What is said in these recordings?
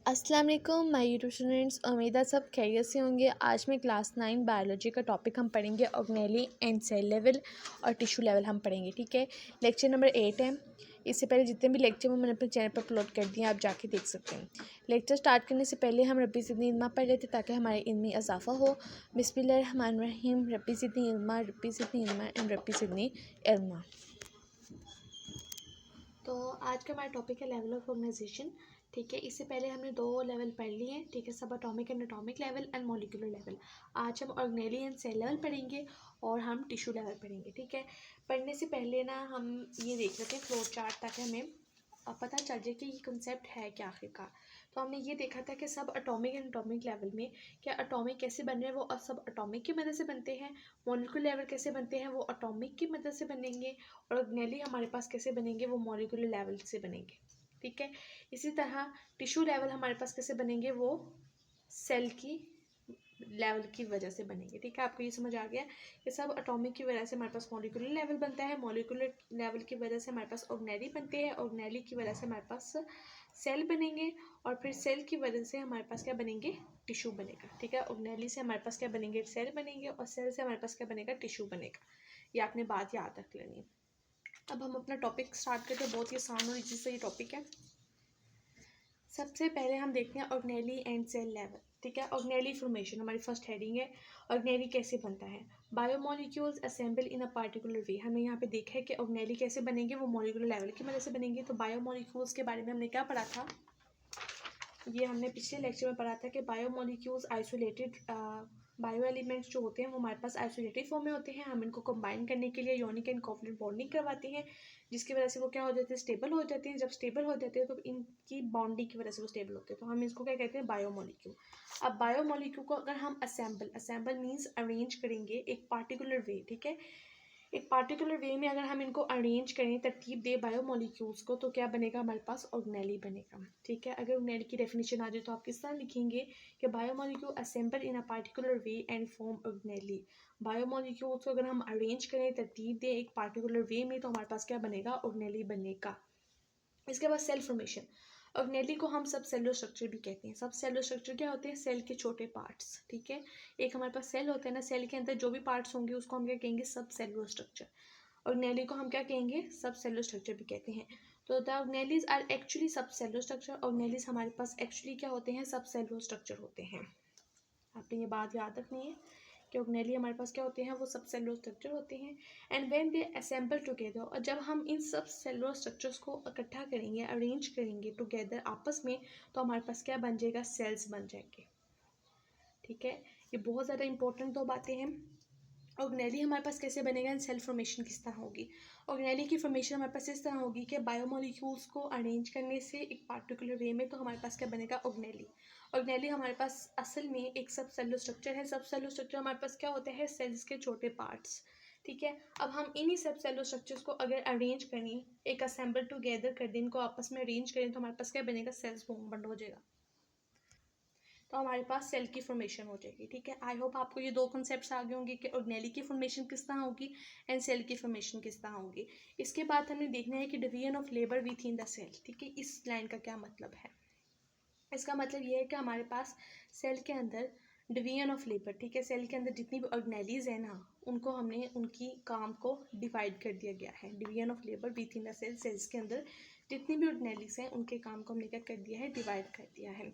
अस्सलाम वालेकुम my YouTube students. उम्मीद है सब खैरियत से होंगे। आज मैं क्लास 9 बायोलॉजी का टॉपिक हम पढ़ेंगे ऑर्गेनेली एंड सेल लेवल और टिश्यू लेवल हम पढ़ेंगे। ठीक है, लेक्चर नंबर 8 है। इससे पहले जितने भी लेक्चर मैंने अपने चैनल पर अपलोड कर दिए आप जाके देख सकते हैं। लेक्चर स्टार्ट करने से पहले हम रब्बी ज़िदनी इल्मा पढ़ लेते ताकि हमारे इल्म में इजाफा हो। बिस्मिल्लाहिर्रहमानिर्रहीम। रब्बी ज़िदनी इल्मा, रब्बी ज़िदनी इल्मा एंड रब्बी ज़िदनी इल्मा। तो आज का हमारा टॉपिक है लेवल ऑफ ऑर्गेनाइजेशन। ठीक है, इससे पहले हमने 2 लेवल पढ़ लिए हैं। ठीक है, सब atomic and atomic level and molecular level. आज हम ऑर्गेनेली एंड सेल लेवल पढ़ेंगे और हम टिश्यू लेवल पढ़ेंगे। ठीक है, पढ़ने से पहले ना हम ये देख लेते हैं फ्लो चार्ट ताकि हमें पता चल जाए कि ये कंसेप्ट है क्या आखिरकार। तो हमने ये देखा था कि सब एटॉमिक एंड एटॉमिक लेवल में क्या एटॉमिक कैसे बन रहे हैं, वो सब एटॉमिक की मदद से बनते हैं। मॉलिक्यूलर लेवल कैसे बनते हैं, वो एटॉमिक की मदद से बनेंगे। और ऑर्गेनेली हमारे पास कैसे बनेंगे, वो मॉलिक्यूलर लेवल से बनेंगे। ठीक है, इसी तरह टिश्यू लेवल हमारे पास कैसे बनेंगे, वो सेल की लेवल की वजह से बनेंगे। ठीक है, आपको ये समझ आ गया कि सब एटॉमिक की वजह से हमारे पास मॉलिक्यूलर लेवल बनता है, मॉलिक्यूलर लेवल की वजह से हमारे पास ऑर्गेनेली बनते हैं, ऑर्गेनेली की वजह से हमारे पास सेल बनेंगे और फिर सेल की वजह से हमारे पास क्या बनेंगे, टिश्यू बनेगा। ठीक है, ऑर्गेनेली से हमारे पास क्या बनेंगे, सेल बनेंगे और सेल से हमारे पास क्या बनेगा, टिश्यू बनेगा। ये आपने बात याद रख लेनी है। अब हम अपना टॉपिक स्टार्ट करते हैं। बहुत ही आसान और इजी से ये टॉपिक है। सबसे पहले हम देखते हैं ऑर्गेनेली एंड सेल लेवल। ठीक है, ऑर्गेनेली फॉर्मेशन हमारी फर्स्ट हेडिंग है। ऑर्गेनेली कैसे बनता है, biomolecules assemble in a particular way. हमें यहाँ पे देखा है कि ऑर्गेनेली कैसे बनेंगे, वो मॉलिक्यूलर लेवल की मदद से बनेंगे। तो बायोमोलिक्यूल्स के बारे में हमने क्या पढ़ा था, ये हमने पिछले लेक्चर में पढ़ा था कि बायोमोलिक्यूल्स आइसोलेटेड बायो एलिमेंट्स जो होते हैं वो हमारे पास आइसोलेटेड फॉर्म में होते हैं। हम इनको कंबाइन करने के लिए योनिक एंड कोवलेंट बॉन्डिंग करवाते हैं, जिसकी वजह से वो क्या हो जाते हैं, स्टेबल हो जाते हैं। जब स्टेबल हो जाते हैं तो इनकी बॉन्डिंग की वजह से वो स्टेबल होते हैं। तो हम इसको क्या कहते हैं, बायोमोलिक्यूल। अब बायोमोलिक्यूल को अगर हम असेंबल मीन्स अरेंज करेंगे एक पार्टिकुलर वे। ठीक है, एक पार्टिकुलर वे में अगर हम इनको अरेंज करें, तरतीब दे बायोमोलिक्यूल्स को, तो क्या बनेगा, हमारे पास ऑर्गेनेली बनेगा। ठीक है, अगर ऑर्गेनेली की डेफिनेशन आ जाए तो आप किस तरह लिखेंगे कि biomolecule assemble in a particular way and form organelle. Biomolecules को अगर हम अरेंज करें, तरतीब दें एक पार्टिकुलर वे में, तो हमारे पास क्या बनेगा, ऑर्गेनेली बनेगा। इसके बाद सेल फॉर्मेशन। ऑर्गेनेली को हम सब सेलुलर स्ट्रक्चर भी कहते हैं। सब सेलुलर स्ट्रक्चर क्या होते हैं, सेल के छोटे पार्ट्स। ठीक है, एक हमारे पास सेल होता है ना, सेल के अंदर जो भी पार्ट्स होंगे उसको हम क्या कहेंगे, सब सेलुलर स्ट्रक्चर। ऑर्गेनेली को हम क्या कहेंगे, सब सेलुलर स्ट्रक्चर भी कहते हैं। तो द ऑर्गेनेलीज आर एक्चुअली सब सेलुलर स्ट्रक्चर। ऑर्गेनेलीज हमारे पास एक्चुअली क्या होते हैं, सब सेलुलर स्ट्रक्चर होते हैं। आपने ये बात याद रखनी है कि ऑर्गेनेली हमारे पास क्या होते हैं, वो सब सेलुलर स्ट्रक्चर होते हैं। And when they assemble together, और जब हम इन सब सेलुलर स्ट्रक्चर्स को इकट्ठा करेंगे, अरेंज करेंगे टुगेदर आपस में, तो हमारे पास क्या बन जाएगा, सेल्स बन जाएंगे। ठीक है, ये बहुत ज़्यादा इंपॉर्टेंट 2 बातें हैं। ऑर्गेनेली हमारे पास कैसे बनेगा एंड सेल फॉर्मेशन किस तरह होगी। ऑर्गेनेली की फॉर्मेशन हमारे पास इस तरह होगी कि बायोमोलिक्यूल्स को अरेंज करने से एक पार्टिकुलर वे में, तो हमारे पास क्या बनेगा, ऑर्गेनेली। ऑर्गेनेली हमारे पास असल में एक सब सेलुलर स्ट्रक्चर है। सब सेलुलर स्ट्रक्चर हमारे पास क्या होता है, सेल्स के छोटे पार्ट्स। ठीक है, अब हम इन्हीं सब सेलुलर स्ट्रक्चर्स को अगर अरेंज करें, एक असेंबल टुगेदर कर दें, इनको आपस में अरेंज करें, तो हमारे पास क्या बनेगा, सेल्स बॉन्ड हो जाएगा। तो हमारे पास सेल की फॉर्मेशन हो जाएगी। ठीक है, आई होप आपको ये 2 कॉन्सेप्ट्स आ गए होंगे कि ऑर्गेनेली की फॉर्मेशन किस तरह होगी एंड सेल की फॉर्मेशन किस तरह होगी। इसके बाद हमें देखना है कि division of labour within the cell. ठीक है, इस लाइन का क्या मतलब है, इसका मतलब ये है कि हमारे पास सेल के अंदर डिवीजन ऑफ लेबर। ठीक है, सेल के अंदर जितनी भी ऑर्गेनेलीज है ना, उनको हमने उनकी काम को डिवाइड कर दिया गया है। Division of labour within the cell, cells के अंदर जितनी भी ऑर्गेनेलीज हैं उनके काम को हमने क्या कर दिया है, डिवाइड कर दिया है।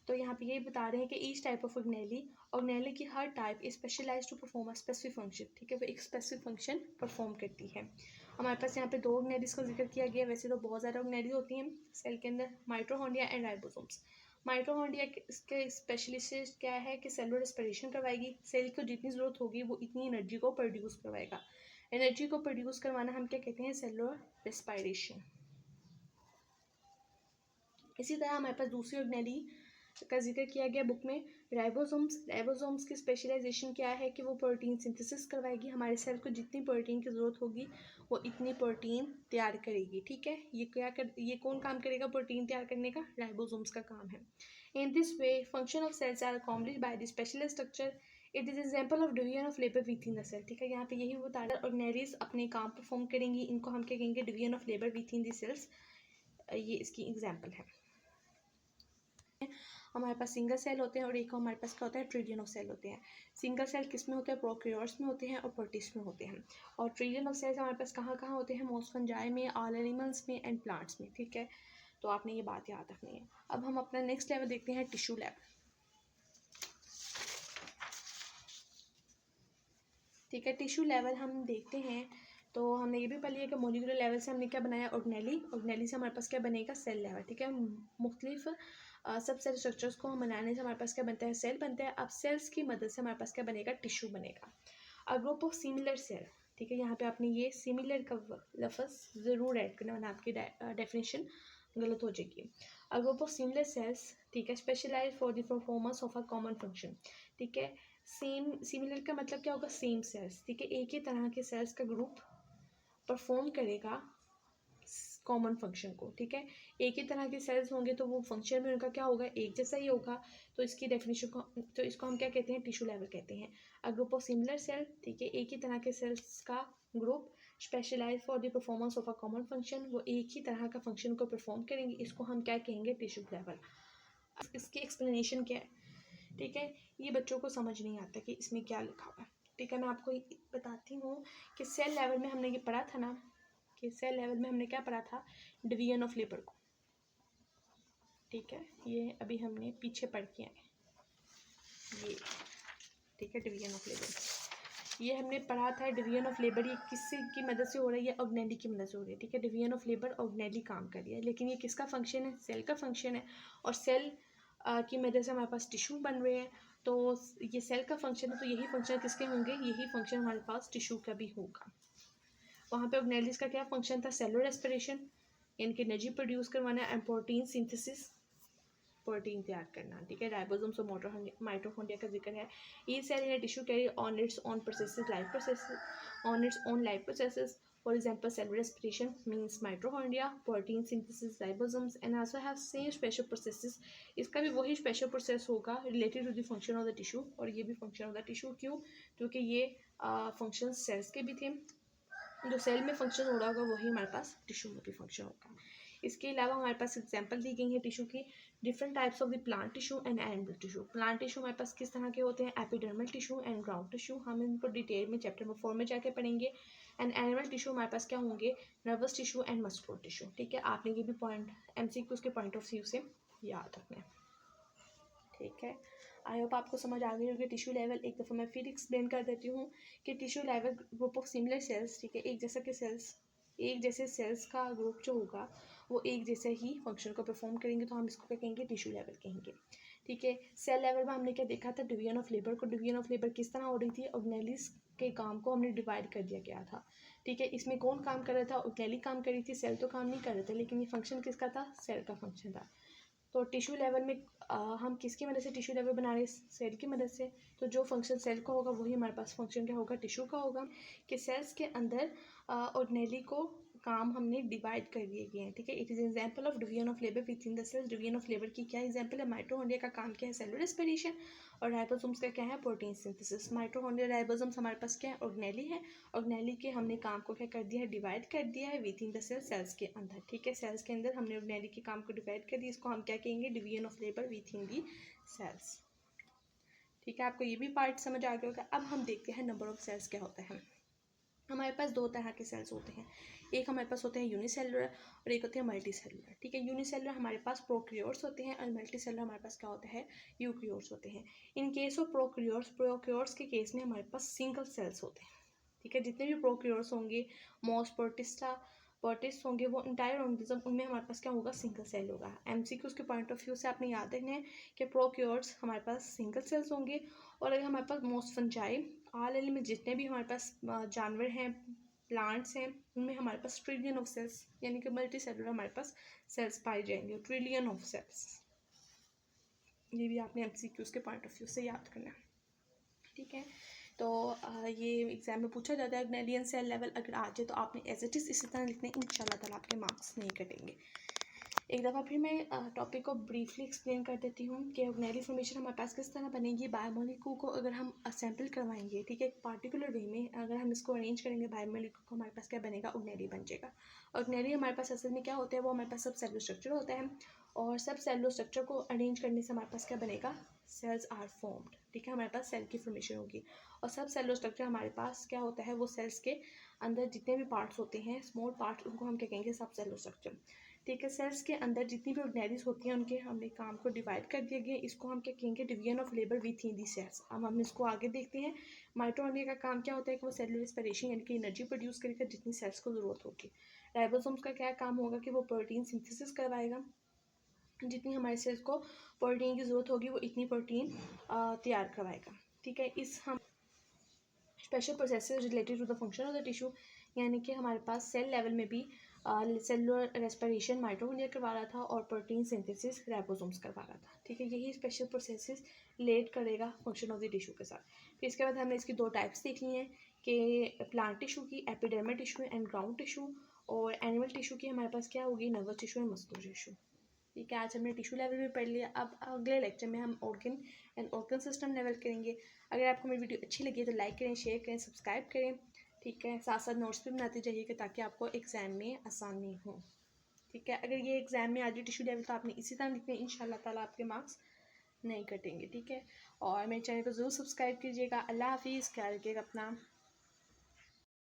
तो यहाँ पे ये बता रहे हैं कि ईच टाइप ऑफ ऑर्गेनेली की हर type specialise to perform a specific function. ठीक है, वो एक स्पेसिफिक फंक्शन परफॉर्म करती है। हमारे पास यहाँ पे 2 ऑर्गेनेलीज का जिक्र किया गया। वैसे तो बहुत ज़्यादा ऑर्गेनेलीज होती हैं सेल के अंदर, माइटोकॉन्ड्रिया एंड राइबोसोम्स। माइटोकॉन्ड्रिया इसके स्पेशलिस्ट क्या है कि सेलुलर रेस्पिरेशन करवाएगी। सेल को जितनी ज़रूरत होगी वो इतनी एनर्जी को प्रोड्यूस करवाएगा। एनर्जी को प्रोड्यूस करवाना हम क्या कहते हैं, सेलुलर रेस्पिरेशन। इसी तरह हमारे पास दूसरी ऑर्गेनेली का जिक्र किया गया बुक में, राइबोसोम्स। राइबोसोम्स की स्पेशलाइजेशन क्या है कि वो प्रोटीन सिंथेसिस करवाएगी। हमारे सेल को जितनी प्रोटीन की ज़रूरत होगी वो इतनी प्रोटीन तैयार करेगी। ठीक है, ये कौन काम करेगा, प्रोटीन तैयार करने का, राइबोसोम्स का काम है। In this way function of cells are accomplished by the special structure. It is example of division of labour within the cell. ठीक है, यहाँ पे यही बता रहा है ऑर्गेनेलीज अपने काम परफॉर्म करेंगी, इनको हम क्या कहेंगे, division of labour within the cells. ये इसकी एग्जाम्पल है। हमारे पास सिंगल सेल होते हैं और एक हमारे पास क्या होता है, ट्रिलियन ऑफ सेल होते हैं। सिंगल सेल किस में होते हैं, प्रोकैरियोट्स में होते हैं और प्रोटिस्ट में होते हैं। और ट्रिलियन ऑफ सेल्स हमारे पास कहाँ कहाँ होते हैं, मोस्ट फंजाई में, ऑल एनिमल्स में एंड प्लांट्स में। ठीक है, तो आपने ये बात याद रखनी है। अब हम अपना नेक्स्ट लेवल देखते हैं, टिश्यू लेवल। ठीक है, टिश्यू लेवल हम देखते हैं तो हमने ये भी पढ़ लिया कि मोलिकुलर लेवल से हमने क्या बनाया, ऑर्गेनेली। ऑर्गेनेली से हमारे पास क्या बनेगा, सेल लेवल। ठीक है, मुख्तलिफ सब सेल स्ट्रक्चर्स को हम बनाने से हमारे पास क्या बनता है, सेल बनता है। अब सेल्स की मदद से हमारे पास क्या बनेगा, टिश्यू बनेगा। A group of similar cell. ठीक है, यहाँ पे आपने ये सिमिलर का लफ्ज़ ज़रूर ऐड करना वरना आपकी डेफिनेशन गलत हो जाएगी। A group of similar cells, ठीक है, specialise for the performance of a common function. ठीक है, सेम सिमिलर का मतलब क्या होगा, सेम सेल्स। ठीक है, एक ही तरह के सेल्स का ग्रुप परफॉर्म करेगा कॉमन फंक्शन को। ठीक है, एक ही तरह के सेल्स होंगे तो वो फंक्शन में उनका क्या होगा, एक जैसा ही होगा। तो इसकी डेफिनेशन को, तो इसको हम क्या कहते हैं, टिश्यू लेवल कहते हैं। A group of similar cell, ठीक है, एक ही तरह के सेल्स का ग्रुप, specialise for the performance of a common function, वो एक ही तरह का फंक्शन को परफॉर्म करेंगे, इसको हम क्या कहेंगे, टिश्यू लेवल। इसकी एक्सप्लेनेशन क्या है, ठीक है, ये बच्चों को समझ नहीं आता कि इसमें क्या लिखा हुआ है। ठीक है, मैं आपको बताती हूँ कि सेल लेवल में हमने ये पढ़ा था ना, कि सेल लेवल में हमने क्या पढ़ा था, डिवीजन ऑफ लेबर को। ठीक है, ये अभी हमने पीछे पढ़ के आए ये। ठीक है, डिवीजन ऑफ लेबर ये हमने पढ़ा था। डिवीजन ऑफ लेबर ये किससे की मदद से हो रही है, ऑर्गेनेली की मदद से हो रही है। ठीक है, डिवीजन ऑफ लेबर ऑर्गेनेली काम कर रही है, लेकिन ये किसका फंक्शन है, सेल का फंक्शन है। और सेल की मदद से हमारे पास टिश्यू बन रहे हैं। तो ये सेल का फंक्शन है, तो यही फंक्शन किसके होंगे, यही फंक्शन हमारे पास टिश्यू का भी होगा। वहाँ पे ऑर्गेनेलिस का क्या फंक्शन था, सेलुलर रेस्पिरेशन, इनकी एनर्जी प्रोड्यूस करवाना एंड प्रोटीन सिंथेसिस, प्रोटीन तैयार करना। ठीक है, राइबोसोम्स और माइटोकॉन्ड्रिया का जिक्र है। ये सेल है tissue carry on its own processes, life processes, on its own life processes. For example, cell respiration means mitochondria, protein synthesis, ribosomes, and also have same special processes. इसका भी वही special process होगा related to the function of the tissue, और ये भी function of the tissue। क्यों, क्योंकि ये function cells के भी थे। जो सेल में फंक्शन हो रहा होगा वही हमारे पास टिश्यू में भी फंक्शन होगा। इसके अलावा हमारे पास एग्जांपल दी गई है टिश्यू की, different types of the plant tissue and animal tissue. Plant tissue हमारे पास किस तरह के होते हैं, epidermal tissue and ground tissue, हम इनको डिटेल में चैप्टर नंबर 4 में जाके पढ़ेंगे। एंड एनिमल टिश्यू हमारे पास क्या होंगे, nervous tissue and muscular tissue. ठीक है, आपने ये भी पॉइंट MCQ के पॉइंट ऑफ व्यू से याद रखना है। ठीक है, आई होप आपको समझ आ गई होगी टिश्यू लेवल। एक दफ़ा मैं फिर एक्सप्लेन कर देती हूँ कि tissue level group of similar cells. ठीक है, एक जैसा के सेल्स, एक जैसे सेल्स का ग्रुप जो होगा वो एक जैसे ही फंक्शन को परफॉर्म करेंगे, तो हम इसको क्या कहेंगे, टिश्यू लेवल कहेंगे। ठीक है, सेल लेवल में हमने क्या देखा था, डिवीजन ऑफ लेबर को। डिवीजन ऑफ लेबर किस तरह हो रही थी, ऑर्गेनेलिस के काम को हमने डिवाइड कर दिया गया था। ठीक है, इसमें कौन काम कर रहा था, ऑर्गेनेली काम कर रही थी, सेल तो काम नहीं कर रहे थे, लेकिन ये फंक्शन किसका था, सेल का फंक्शन था। तो टिश्यू लेवल में हम किसकी मदद से टिश्यू लेवल बना रहे हैं, सेल की मदद से। तो जो फंक्शन सेल का होगा वही हमारे पास फंक्शन क्या होगा, टिश्यू का होगा। कि सेल्स के अंदर ऑर्गेनेली को काम हमने डिवाइड कर दिए गए हैं। ठीक है, it is example of division of labour within the cell. Division of labour की क्या एग्जांपल है, माइटोकॉन्ड्रिया का काम क्या है, सेलुलर रेस्पिरेशन, और राइबोसोम्स का क्या है, प्रोटीन सिंथेसिस। माइटोकॉन्ड्रिया, राइबोसोम्स हमारे पास क्या है, ऑर्गेनेली है। ऑर्गेनेली के हमने काम को क्या कर दिया है, डिवाइड कर दिया है within the cell, cells के अंदर। ठीक है, सेल्स के अंदर हमने ऑर्गेनेली के काम को डिवाइड कर दिया, इसको हम क्या कहेंगे, division of labour within the cells. ठीक है, आपको ये भी पार्ट समझ आ गया होगा। अब हम देखते हैं नंबर ऑफ सेल्स क्या होता है। हमारे पास दो तरह के सेल्स होते हैं, एक हमारे पास होते हैं यूनिसेलुलर और एक होते हैं मल्टी सेलुलर। ठीक है, यूनिसेलुलर हमारे पास प्रोकैरियोट्स होते हैं और मल्टी सेलुलर हमारे पास क्या होता है, यूकैरियोट्स होते हैं। इन केस ऑफ प्रोकैरियोट्स के केस में हमारे पास सिंगल सेल्स होते हैं। ठीक है, जितने भी प्रोकैरियोट्स होंगे, मॉस, प्रोटिस्ट होंगे, वो इंटायर ऑर्गेनिज्म, उनमें हमारे पास क्या होगा, सिंगल सेल होगा। MCQ के पॉइंट ऑफ व्यू से आपने याद रखना है कि प्रोकैरियोट्स हमारे पास सिंगल सेल्स होंगे, और अगर हमारे पास मोस्ट फंजाई, ऑल एलिमेंट जितने भी हमारे पास जानवर हैं, प्लांट्स हैं, उनमें हमारे पास ट्रिलियन ऑफ सेल्स यानी कि मल्टी सेलुलर हमारे पास सेल्स पाए जाएंगे, ट्रिलियन ऑफ सेल्स। ये भी आपने MCQ के पॉइंट ऑफ व्यू से याद करना है। ठीक है, तो ये एग्जाम में पूछा जाता है ऑर्गेनेलियन सेल लेवल, अगर आ जाए तो आपने एज इट इज़ इसी तरह लिखना है, इंशाल्लाह ताला आपके मार्क्स नहीं कटेंगे। एक दफ़ा फिर मैं टॉपिक को ब्रीफली एक्सप्लेन कर देती हूँ कि ऑर्गेनेल फॉर्मेशन हमारे पास किस तरह बनेगी। बायोमोलिक्यूल को अगर हम असेंबल करवाएंगे, ठीक है, एक पार्टिकुलर वे में अगर हम इसको अरेंज करेंगे बायोमोलिक्यूल को, हमारे पास क्या बनेगा, ऑर्गेनेल बन जाएगा। ऑर्गेनेल हमारे पास असल में क्या होता है, वो हमारे पास सब सेलुलर स्ट्रक्चर होता है, और सब सेलुलर स्ट्रक्चर को अरेंज करने से हमारे पास क्या बनेगा, सेल्स आर फॉर्म्ड। ठीक है, हमारे पास सेल की फॉर्मेशन होगी। और सब सेलुलर स्ट्रक्चर हमारे पास क्या होता है, वो सेल्स के अंदर जितने भी पार्ट्स होते हैं, स्मॉल पार्ट्स, उनको हम क्या कहेंगे, सब सेलुलर स्ट्रक्चर। ठीक है, सेल्स के अंदर जितनी भी ऑर्गेनेलिज होती हैं उनके हमने काम को डिवाइड कर दिया गया, इसको हम क्या कहेंगे, division of labour within the cells. अब हम इसको आगे देखते हैं। माइटोकॉन्ड्रिया का काम क्या होता है कि वो सेलुलर रेस्पिरेशन यानी कि एनर्जी प्रोड्यूस करेगा जितनी सेल्स को ज़रूरत होगी। राइबोसोम्स का क्या काम होगा कि वो प्रोटीन सिंथेसिस करवाएगा, जितनी हमारे सेल्स को प्रोटीन की ज़रूरत होगी वो इतनी प्रोटीन तैयार करवाएगा। ठीक है, इस हम special processes related to the function of the tissue, यानी कि हमारे पास सेल लेवल में भी सेलुलर रेस्पिरेशन माइटोकॉन्ड्रिया करवा रहा था और प्रोटीन सिंथेसिस राइबोसोम्स करवा रहा था। ठीक है, यही स्पेशल प्रोसेसेस रिलेट करेगा फंक्शन ऑफ द टिश्यू के साथ। फिर इसके बाद हमने इसकी दो टाइप्स देख ली हैं कि प्लांट टिश्यू की epidermal tissue and ground tissue, और एनिमल टिश्यू की हमारे पास क्या होगी, nervous tissue and muscular tissue. ठीक है, आज हमने टिश्यू लेवल भी पढ़ लिया। अब अगले लेक्चर में हम organ and organ system level करेंगे। अगर आपको मेरी वीडियो अच्छी लगी तो लाइक करें, शेयर करें, सब्सक्राइब करें। ठीक है, साथ साथ नोट्स भी बनाते जाइएगा ताकि आपको एग्जाम में आसानी हो। ठीक है, अगर ये एग्जाम में आ जाए टिश्यू लेवल तो आपने इसी तरह लिखना है, इंशाल्लाह ताला आपके मार्क्स नहीं कटेंगे। ठीक है, और मेरे चैनल को ज़रूर सब्सक्राइब कीजिएगा। अल्लाह हाफिज़, ख्याल रखिएगा अपना।